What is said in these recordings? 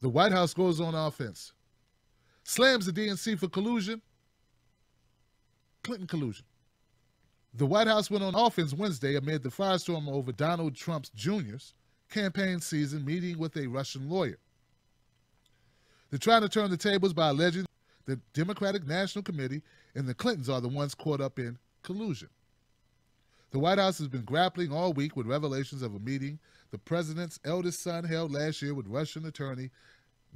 The White House goes on offense. Slams the DNC for collusion. Clinton collusion. The White House went on offense Wednesday amid the firestorm over Donald Trump Jr.'s campaign season meeting with a Russian lawyer. They're trying to turn the tables by alleging the Democratic National Committee and the Clintons are the ones caught up in collusion. The White House has been grappling all week with revelations of a meeting the president's eldest son held last year with Russian attorney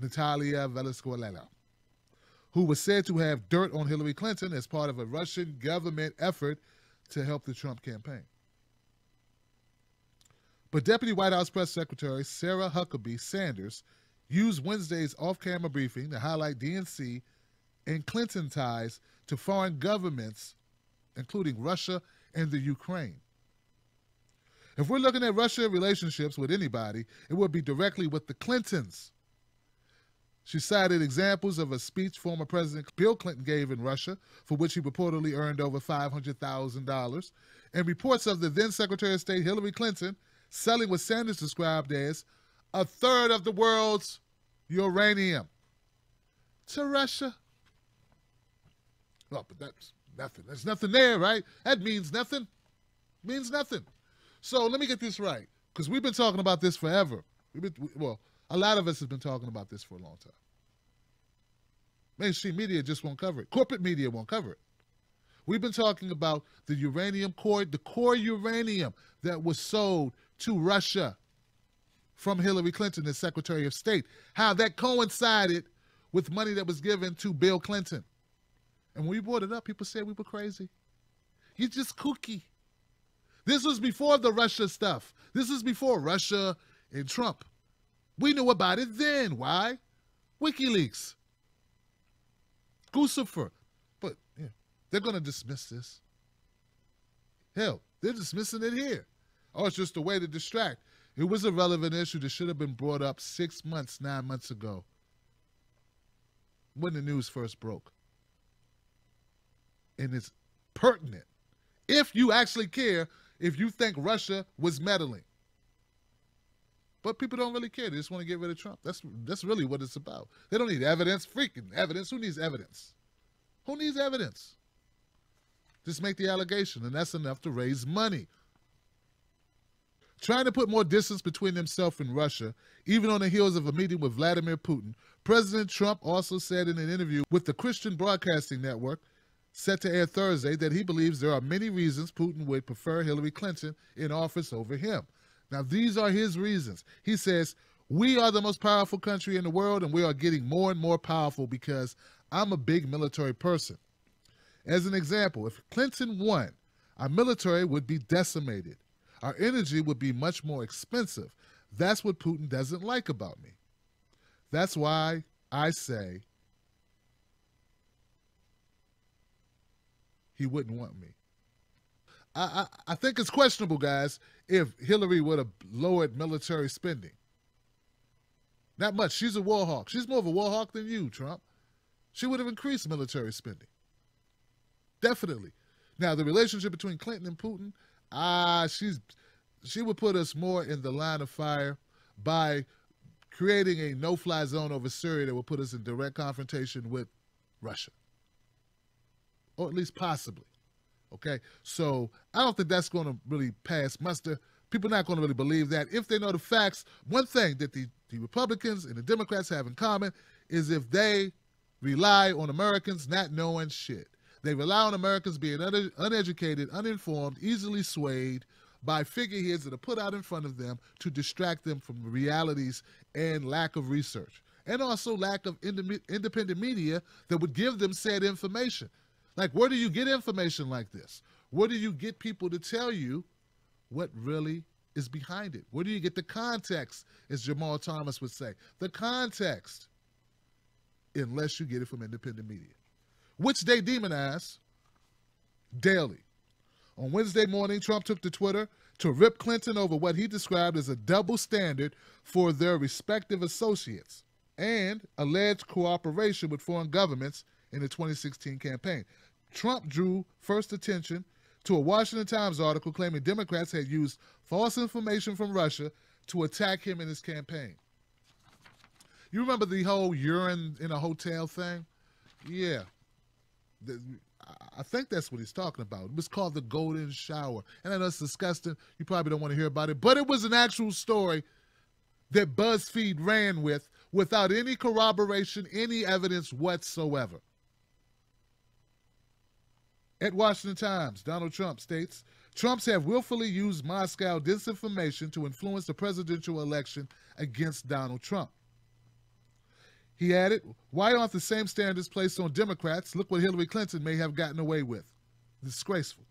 Natalia Velasquez, who was said to have dirt on Hillary Clinton as part of a Russian government effort to help the Trump campaign. But Deputy White House Press Secretary Sarah Huckabee Sanders used Wednesday's off-camera briefing to highlight DNC and Clinton ties to foreign governments, including Russia and the Ukraine. If we're looking at Russia relationships with anybody, it would be directly with the Clintons. She cited examples of a speech former President Bill Clinton gave in Russia, for which he reportedly earned over $500,000, and reports of the then Secretary of State Hillary Clinton selling what Sanders described as a third of the world's uranium to Russia. Well, but that's nothing. There's nothing there, right? That means nothing. Means nothing. So let me get this right, because we've been talking about this forever. A lot of us have been talking about this for a long time. Mainstream media just won't cover it. Corporate media won't cover it. We've been talking about the uranium core, the core uranium that was sold to Russia from Hillary Clinton as Secretary of State, how that coincided with money that was given to Bill Clinton. And when we brought it up, people said we were crazy. You're just kooky. This was before the Russia stuff. This is before Russia and Trump. We knew about it then. Why? WikiLeaks. Guccifer. But yeah, they're going to dismiss this. Hell, they're dismissing it here. Oh, it's just a way to distract. It was a relevant issue that should have been brought up 6 months, 9 months ago when the news first broke. And it's pertinent. If you actually care, if you think Russia was meddling. But people don't really care. They just want to get rid of Trump. That's really what it's about. They don't need evidence. Freaking evidence. Who needs evidence? Who needs evidence? Just make the allegation, and that's enough to raise money. Trying to put more distance between himself and Russia, even on the heels of a meeting with Vladimir Putin, President Trump also said in an interview with the Christian Broadcasting Network, set to air Thursday, that he believes there are many reasons Putin would prefer Hillary Clinton in office over him. Now, these are his reasons. He says, we are the most powerful country in the world, and we are getting more and more powerful because I'm a big military person. As an example, if Clinton won, our military would be decimated. Our energy would be much more expensive. That's what Putin doesn't like about me. That's why I say he wouldn't want me. I think it's questionable, guys, if Hillary would have lowered military spending. Not much. She's a war hawk. She's more of a war hawk than you, Trump. She would have increased military spending. Definitely. Now, the relationship between Clinton and Putin, she would put us more in the line of fire by creating a no-fly zone over Syria that would put us in direct confrontation with Russia. Or at least possibly. Okay? So I don't think that's going to really pass muster. People are not going to really believe that. If they know the facts, one thing that the Republicans and the Democrats have in common is if they rely on Americans not knowing shit. They rely on Americans being uneducated, uninformed, easily swayed by figureheads that are put out in front of them to distract them from the realities and lack of research. And also lack of independent media that would give them said information. Like, where do you get information like this? Where do you get people to tell you what really is behind it? Where do you get the context, as Jamal Thomas would say? The context, unless you get it from independent media, which they demonize daily. On Wednesday morning, Trump took to Twitter to rip Clinton over what he described as a double standard for their respective associates and alleged cooperation with foreign governments in the 2016 campaign. Trump drew first attention to a Washington Times article claiming Democrats had used false information from Russia to attack him in his campaign. You remember the whole urine in a hotel thing? Yeah. I think that's what he's talking about. It was called the golden shower. And I know it's disgusting. You probably don't want to hear about it. But it was an actual story that BuzzFeed ran with without any corroboration, any evidence whatsoever. At Washington Times, Donald Trump states, Trumps have willfully used Moscow disinformation to influence the presidential election against Donald Trump. He added, why aren't the same standards placed on Democrats? Look what Hillary Clinton may have gotten away with. Disgraceful.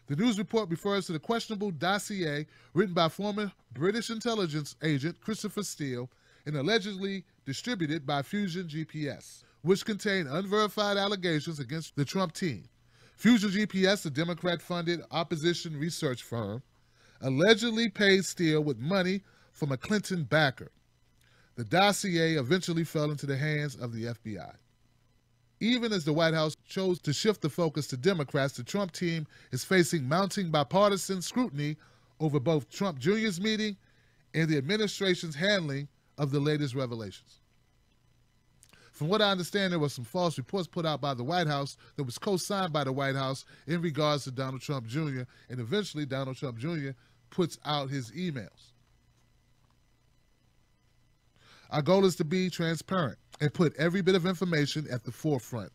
The news report refers to the questionable dossier written by former British intelligence agent Christopher Steele and allegedly distributed by Fusion GPS, which contained unverified allegations against the Trump team. Fusion GPS, a Democrat-funded opposition research firm, allegedly paid Steele with money from a Clinton backer. The dossier eventually fell into the hands of the FBI. Even as the White House chose to shift the focus to Democrats, the Trump team is facing mounting bipartisan scrutiny over both Trump Jr.'s meeting and the administration's handling of the latest revelations. From what I understand, there were some false reports put out by the White House that was co-signed by the White House in regards to Donald Trump Jr., and eventually Donald Trump Jr. puts out his emails. Our goal is to be transparent and put every bit of information at the forefront.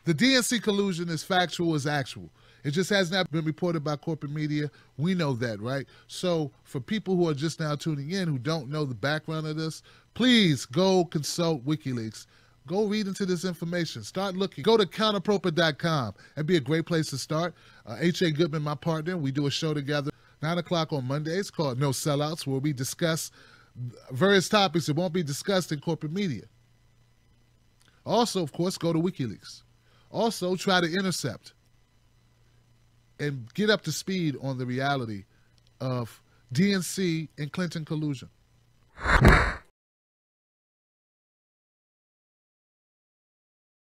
The DNC collusion is factual as actual. It just has not been reported by corporate media. We know that, right? So for people who are just now tuning in who don't know the background of this, please go consult WikiLeaks. Go read into this information. Start looking. Go to counterproper.com. That'd be a great place to start. H.A. Goodman, my partner, we do a show together 9 o'clock on Mondays called No Sellouts, where we discuss various topics that won't be discussed in corporate media. Also, of course, go to WikiLeaks. Also, try to intercept and get up to speed on the reality of DNC and Clinton collusion.